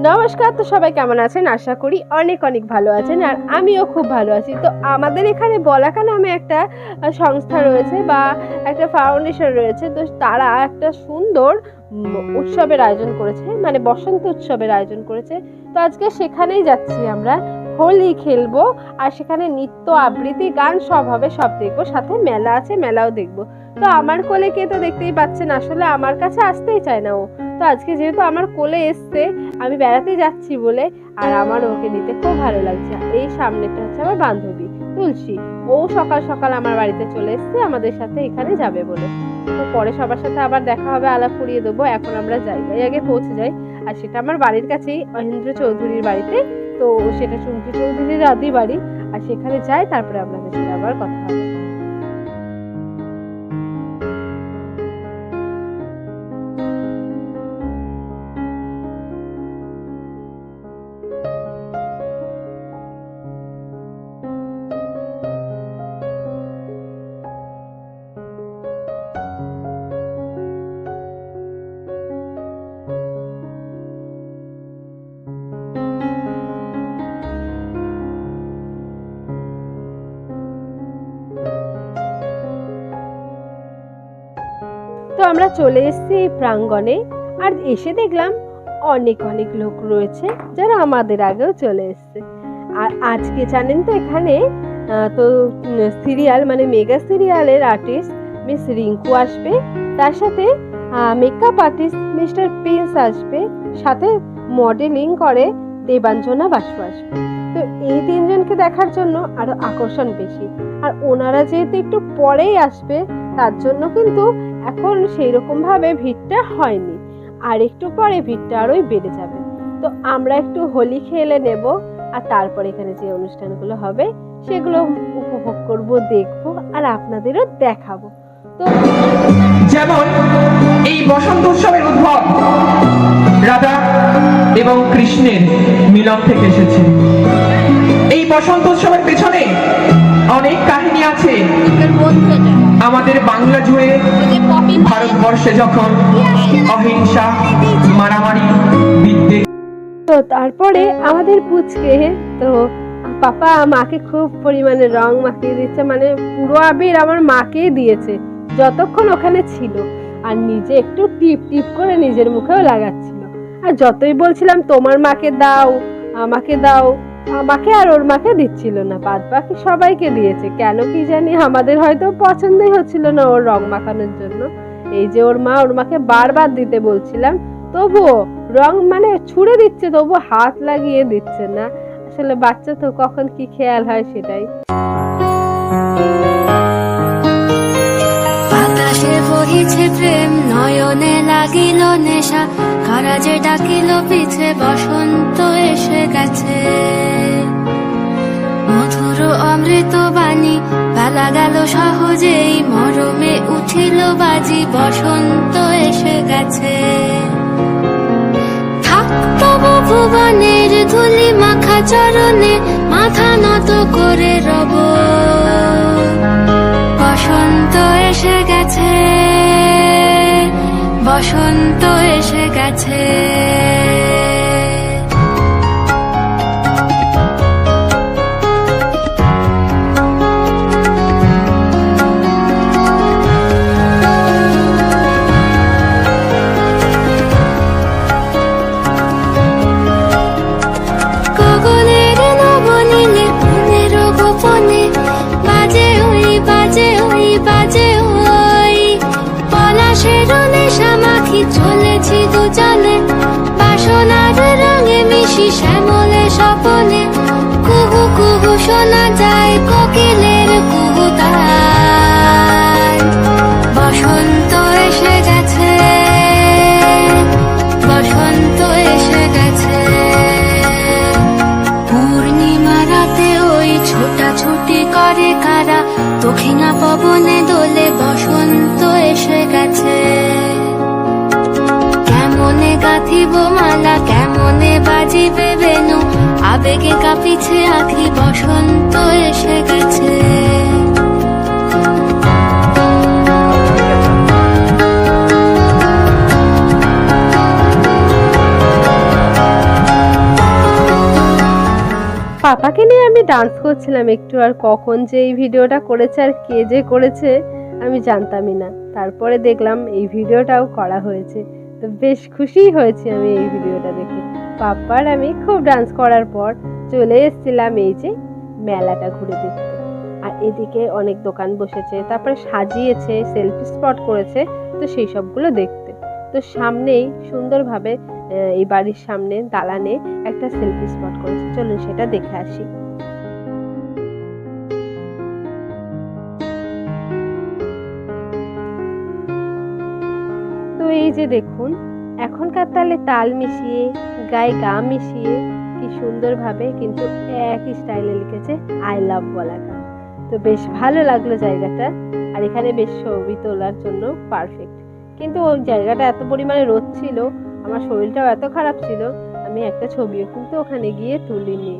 নমস্কার। তো সবাই কেমন আছেন? আশা করি অনেক অনেক ভালো আছেন, আর আমিও খুব ভালো আছি। তো আমাদের এখানে বলাকা নামে একটা সংস্থা রয়েছে বা একটা ফাউন্ডেশন রয়েছে। তো তারা একটা সুন্দর উৎসবের আয়োজন করেছে, মানে বসন্ত উৎসবের আয়োজন করেছে। তো আজকে সেখানেই যাচ্ছি আমরা, হোলি খেলবো, আর সেখানে নৃত্য আবৃত্তি গান সব হবে, সব দেখবো। সাথে মেলা আছে, মেলাও দেখবো। তো আমার কোলে কে তো দেখতেই পাচ্ছেন, আসলে আমার কাছে আসতেই চায় না ও। তো আজকে যেহেতু আমার কোলে এসছে, আমি বেড়াতে যাচ্ছি বলে, আর আমার ওকে নিতে খুব ভালো লাগছে। এই সামনেটা হচ্ছে আমার বান্ধবী তুলসী। ও সকাল সকাল আমার বাড়িতে চলে এসছে আমাদের সাথে এখানে যাবে বলে। তো পরে সবার সাথে আবার দেখা হবে, আলাপ করিয়ে দেবো। এখন আমরা জায়গায় আগে পৌঁছে যাই, আর সেটা আমার বাড়ির কাছেই, মহেন্দ্র চৌধুরীর বাড়িতে। তো সেটা চুমকি চৌধুরীর আদি বাড়ি, আর সেখানে যাই, তারপরে আপনাদের সাথে আবার কথা হবে। তো আমরা চলে এসেছি এই প্রাঙ্গণে, আর এসে দেখলাম অনেক অনেক লোক রয়েছে যারা আমাদের আগেও চলে এসছে। আর আজকে জানেন তো এখানে তো সিরিয়াল, মানে মেগা সিরিয়ালের আর্টিস্ট মিস রিঙ্কু আসবে, তার সাথে মেকআপ আর্টিস্ট মিস্টার প্রিন্স আসবে, সাথে মডেলিং করে দেবাঞ্জনা বাসু আসবে। তো এই তিনজনকে দেখার জন্য আরো আকর্ষণ বেশি। আর ওনারা যেহেতু একটু পরেই আসবে, তার জন্য কিন্তু এখন সেই রকম ভাবে ভিড়টা হয়নি, আর একটু পরে ভিড়টা আরোই বেড়ে যাবে। তো আমরা একটু হোলি খেলে নেব, আর তারপর এখানে যে অনুষ্ঠানগুলো হবে সেগুলো উপভোগ করব, দেখব, আর আপনাদেরও দেখাবো। তো যেমন এই বসন্ত উৎসবের উদ্ভব রাধা এবং কৃষ্ণের মিলন থেকে এসেছে। এই বসন্ত উৎসবের পেছনে অনেক কাহিনী আছে। আমাদের বাংলা জুড়ে, ভারতবর্ষে যখন অহিংসা, মারামারি, বিদ্বেষ। তো তারপরে আমাদের পুচকে তো পাপা মাকে খুব পরিমাণে রং মাখিয়ে দিচ্ছে, মানে পুরো আবির আমার মাকেই দিয়েছে যতক্ষণ ওখানে ছিল, আর নিজে একটু টিপ টিপ করে নিজের মুখেও লাগাচ্ছিল। আর যতই বলছিলাম তোমার মাকে দাও, আমাকে দাও, আমাকে আর ওর মাকে দিচ্ছিল না, বাদ বাকি সবাইকে দিয়েছে। কেন কি জানি, আমাদের হয়তো পছন্দই হচ্ছিল না ওর রং মাখানোর জন্য। এই যে ওর মাকে বারবার দিতে বলছিলাম, তবুও রং মানে ছুঁড়ে দিচ্ছে, তবুও হাত লাগিয়ে দিচ্ছে না। আসলে বাচ্চা তো কখন কি খেয়াল হয় সেটাই। বাতাসে বহিছে প্রেম, নয়নে লাগিল নেশা, কারাজে ডাকিল পিছে, বসন্ত এসে গেছে। মধুর অমৃত বাণী, বেলা গেল সহজেই, মরমে উঠিল বাজি, বসন্ত এসে গেছে। তবু ভুবনের ধুলি মাখা চরণে, মাথা নত করে রব, বসন্ত এসে গেছে, বসন্ত এসে গেছে। চলেছি দুজনে বাসনার রঙে মিশি, শ্যামলে স্বপনে কুহু কুহু শোনা যায় কোকিলের কুহুতান। বসন্ত এসে গেছে, বসন্ত এসে গেছে। পূর্ণিমা রাতে ওই ছোটাছুটি করে কারা, দক্ষিণা পবনে দোলে, বসন্ত এসে গেছে। কেমনে গাঁথিব মালা, কেমনে বাজিবে বেনু, আবেগে কাঁপিছে আঁখি, বসন্ত এসে গেছে। পাপাকে নিয়ে আমি ডান্স করছিলাম একটু, আর কখন যে এই ভিডিওটা করেছে আর কে যে করেছে আমি জানতামই না। তারপরে দেখলাম এই ভিডিওটাও করা হয়েছে, তো বেশ খুশি হয়েছি আমি এই ভিডিওটা দেখে। পাপার আমি খুব ডান্স করার পর চলে এসেছিলাম এই যে মেলাটা ঘুরে দেখতে। আর এদিকে অনেক দোকান বসেছে, তারপরে সাজিয়েছে, সেলফি স্পট করেছে, তো সেই সবগুলো দেখতে। তো সামনেই সুন্দরভাবে এই বাড়ির সামনে দালানে একটা সেলফি স্পট করেছে, চলুন সেটা দেখে আসি। তো এই যে দেখুন, এখনকার তালে তাল মিশিয়ে, গায়ে গা মিশিয়ে কি সুন্দরভাবে কিন্তু একই স্টাইলে লিখেছে আই লাভ বলাকা। তো বেশ ভালো লাগলো জায়গাটা, আর এখানে বেশ ছবি তোলার জন্য পারফেক্ট। কিন্তু ওই জায়গাটা এত পরিমাণে রোদ ছিল, আমার শরীরটাও এত খারাপ ছিল, আমি একটা ছবিও কিন্তু ওখানে গিয়ে তুলিনি।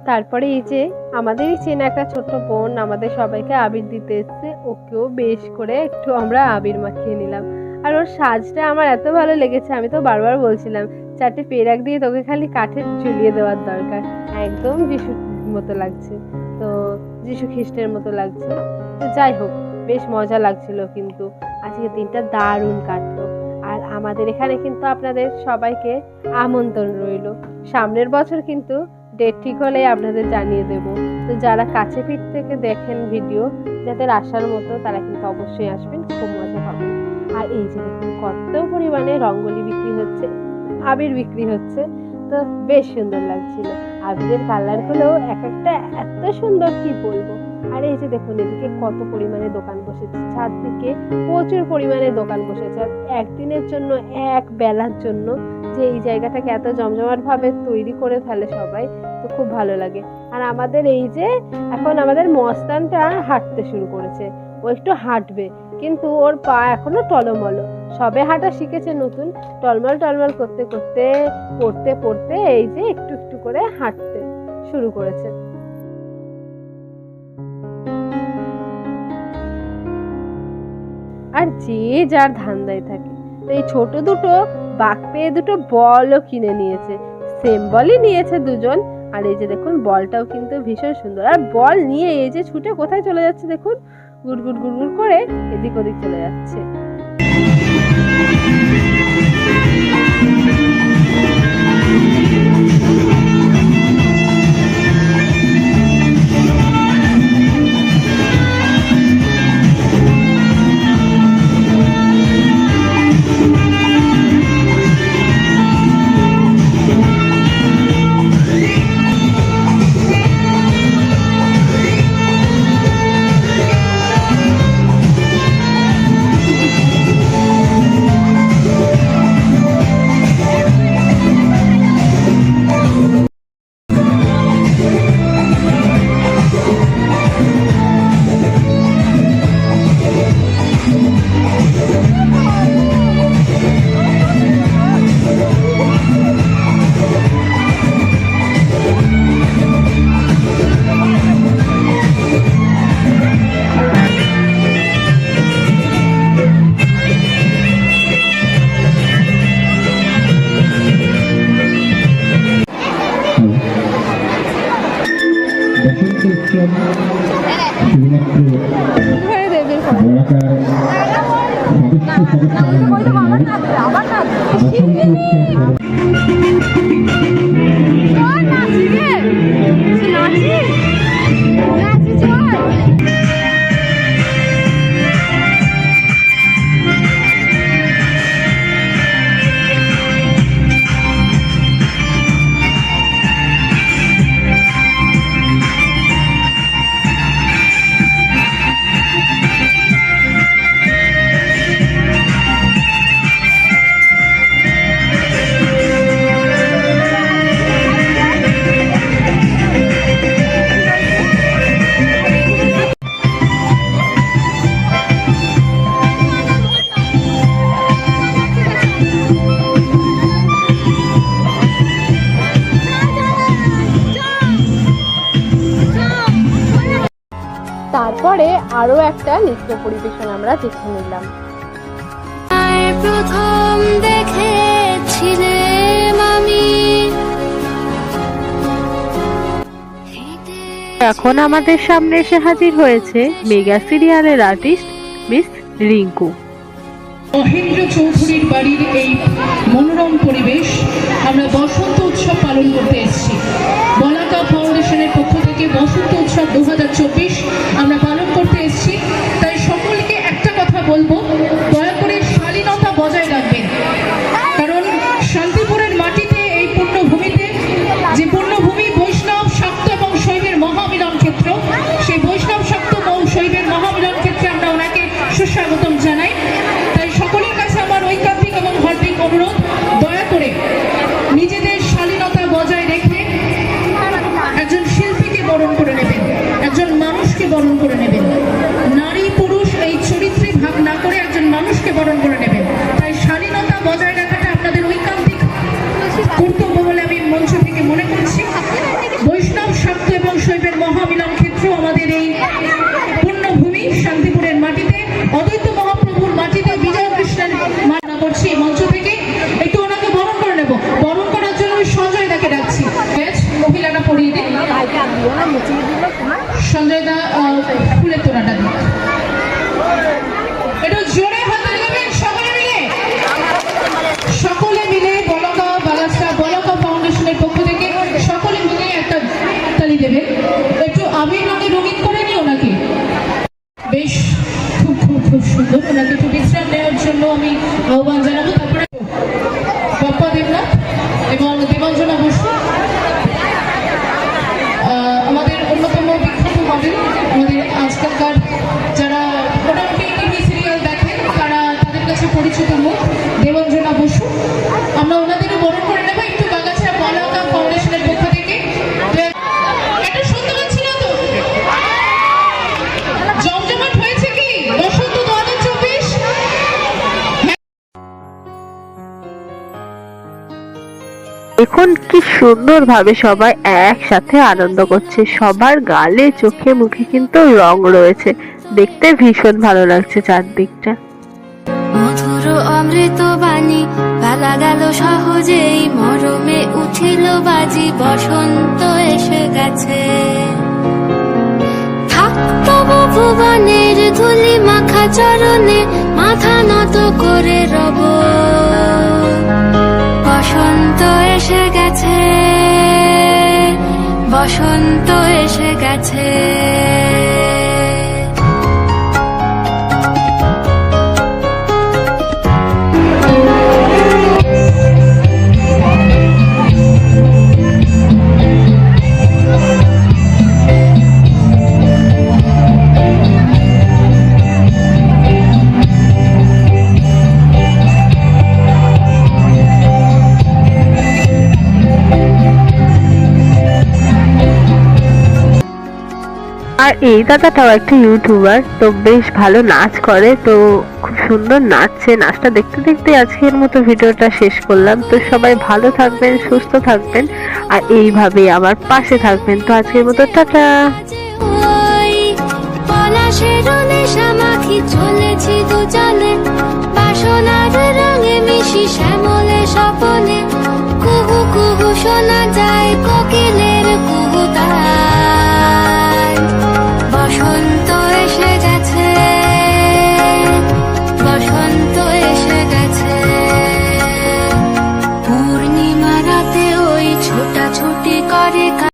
তারপরে এই যে আমাদেরই চেনা একটা ছোট্ট বোন আমাদের সবাইকে আবির দিতে এসছে, ওকেও বেশ করে একটু আমরা আবির মাখিয়ে নিলাম। আর ওর সাজটা আমার এত ভালো লেগেছে, আমি তো বারবার বলছিলাম 4টে পেরাক দিয়ে তোকে খালি কাঠে ঝুলিয়ে দেওয়ার দরকার, একদম যিশুর মতো লাগছে, তো যিশু খ্রিস্টের মতো লাগছে। তো যাই হোক, বেশ মজা লাগছিল, কিন্তু আজকে দিনটা দারুণ কাটলো। আর আমাদের এখানে কিন্তু আপনাদের সবাইকে আমন্ত্রণ রইল, সামনের বছর কিন্তু ডেট ঠিক হলে আপনাদের জানিয়ে দেব। তো যারা কাছে পিঠ থেকে দেখেন ভিডিও, যাদের আসার মতো তারা কিন্তু অবশ্যই আসবেন, খুব মজা পাবেন। আর এই যে দেখুন কত পরিমাণে রঙ্গোলি বিক্রি হচ্ছে, আবির বিক্রি হচ্ছে, তো বেশ সুন্দর লাগছিল। আবিরের কালারগুলো এক একটা এত সুন্দর কি বলবো। আর এই যে দেখুন এদিকে কত পরিমাণে দোকান বসেছে, চারদিকে প্রচুর পরিমাণে দোকান বসেছে। আর একদিনের জন্য, এক বেলার জন্য যে এই জায়গাটাকে এত জমজমাট ভাবে তৈরি করে ফেলে সবাই, তো খুব ভালো লাগে। আর আমাদের এই যে এখন আমাদের মস্তানটা হাঁটতে শুরু করেছে, ও একটু হাঁটবে, কিন্তু ওর পা এখনো টলমলো, সবে হাঁটা শিখেছে নতুন, টলমল টলমল করতে করতে পড়তে পড়তে এই যে একটু একটু করে হাঁটতে শুরু করেছে। আর যে যার ধান্দায় থাকে, তো এই ছোট দুটো বাঘ পেয়ে দুটো বলও কিনে নিয়েছে, সেম বলই নিয়েছে দুজন। আর এই যে দেখুন বলটাও কিন্তু ভীষণ সুন্দর, আর বল নিয়ে এই যে ছুটে কোথায় চলে যাচ্ছে দেখুন, গুড়গুড় গুড়গুড় করে এদিক ওদিক চলে যাচ্ছে। তারপরে আরো একটা নৃত্য পরিবেশন আমরা দেখে নিলাম। প্রথম দেখেছিলে আমি এখন আমাদের সামনে এসে হাজির হয়েছে মেগা সিরিয়ালের আর্টিস্ট মিস রিঙ্কু। মহেন্দ্র চৌধুরীর বাড়ির এই মনোরম পরিবেশ আমরা বসন্ত উৎসব পালন করতে এসেছি। বলাকা ফাউন্ডেশনের পক্ষ থেকে বসন্ত উৎসব 2024 আমরা পালন করতে এসেছি। তাই সকলকে একটা কথা বলবো, দয়া করে শালীনতা বজায় রাখবেন। কারণ শান্তিপুরের মাটিতে, এই পুণ্যভূমিতে, যে পুণ্যভূমি বৈষ্ণব শাক্ত এবং শৈবের মহামিলন ক্ষেত্র, সেই বৈষ্ণব শাক্ত এবং শৈবের মহামিলন ক্ষেত্রে আমরা ওনাকে সুস্বাগতম জানাই। সকলের কাছে আমার ঐকান্তিক এবং হার্দিক অনুরোধ, দয়া করে নিজেদের শালীনতা বজায় রেখে একজন শিল্পীকে বরণ করে নেবেন, একজন মানুষকে বরণ করে নেবেন। নারী পুরুষ এই চরিত্রে ভাগ না করে একজন মানুষকে বরণ করে নেবেন। তাই শালীনতা বজায় রাখাটা আপনাদের ঐকান্তিক কর্তব্য বলে আমি মঞ্চ থেকে মনে করছি। বৈষ্ণব শাক্ত এবং শৈবের মহামিলন ক্ষেত্র আমাদের এই পুণ্যভূমি শান্তিপুরের মাটিতে, অদ্বৈত মহাপ্রভুর মাটিতে বিজয় কৃষ্ণের মানা করছি। মঞ্চ থেকে একটু ওনাকে বরণ করে নেব। বরণ করার জন্য আমি সঞ্জয় দাকে ডাকছি। মহিলারা পরিয়ে দিন। সঞ্জয় দা ফুলের তোড়াটা দিন। একটু জোরে হাতে দেবেন সকলে মিলে। সকলে মিলে বলাকা ফাউন্ডেশনের পক্ষ থেকে সকলে মিলে একটা তালি দেবেন। একটু আবির রঙে রঙিন করে নিও নাকি। বেশ, খুব খুব খুব সুন্দর। ওনাকে একটু বিশ্রাম নেওয়ার জন্য আমি আহ্বান জানাবো। তারপরে বাপ্পা দেবনাথ এবং দেবাঞ্জনা বসু, আমাদের অন্যতম বিখ্যাত মডেল, আমাদের আজকালকার যারা মোটামুটি টিভি সিরিয়াল দেখেন তাদের কাছে পরিচিত মুখ দেবাঞ্জনা বসু। আমরা ওনাদেরও বরণ করে নেবো একটু বাগাছড়া বলাকা ফাউন্ডেশনের পক্ষ থেকে। এটা শুনতে পাচ্ছি না তো? জমজমাট হয়েছে কি বসন্ত 2024? দেখুন কি সুন্দরভাবে সবাই একসাথে আনন্দ করছে। সবার গালে চোখে মুখে কিন্তু রং রয়েছে, দেখতে ভীষণ ভালো লাগছে চারদিকটা। মধুর অমৃত বাণী পালা গেল সহজেই, মরমে উঠিল বাজি, বসন্ত এসে গেছে। থাকতো ভুবনের ধুলি মাখা চরণে, মাথা নত করে রব। বসন্ত এসে গেছে, বসন্ত এসে গেছে। আর এই দাদাটাও একটা ইউটিউবার, তো বেশ ভালো নাচ করে, তো খুব সুন্দর নাচছে। নাচটা দেখতে দেখতে আজকের মতো ভিডিওটা শেষ করলাম। তো সবাই ভালো থাকবেন, সুস্থ থাকবেন, আর এইভাবেই আমার পাশে থাকবেন। তো আজকের মতো টাটা। পলাশের নেশা মাখি চলেছি দুজনে, বাসনার রঙে মিশি শ্যামলে স্বপনে। কুহু কুহু শোনা যায় কোকিলের কুহুতান। বসন্ত এসে গেছে, বসন্ত এসে গেছে। পূর্ণিমা রাতে ওই ছোটাছুটি করে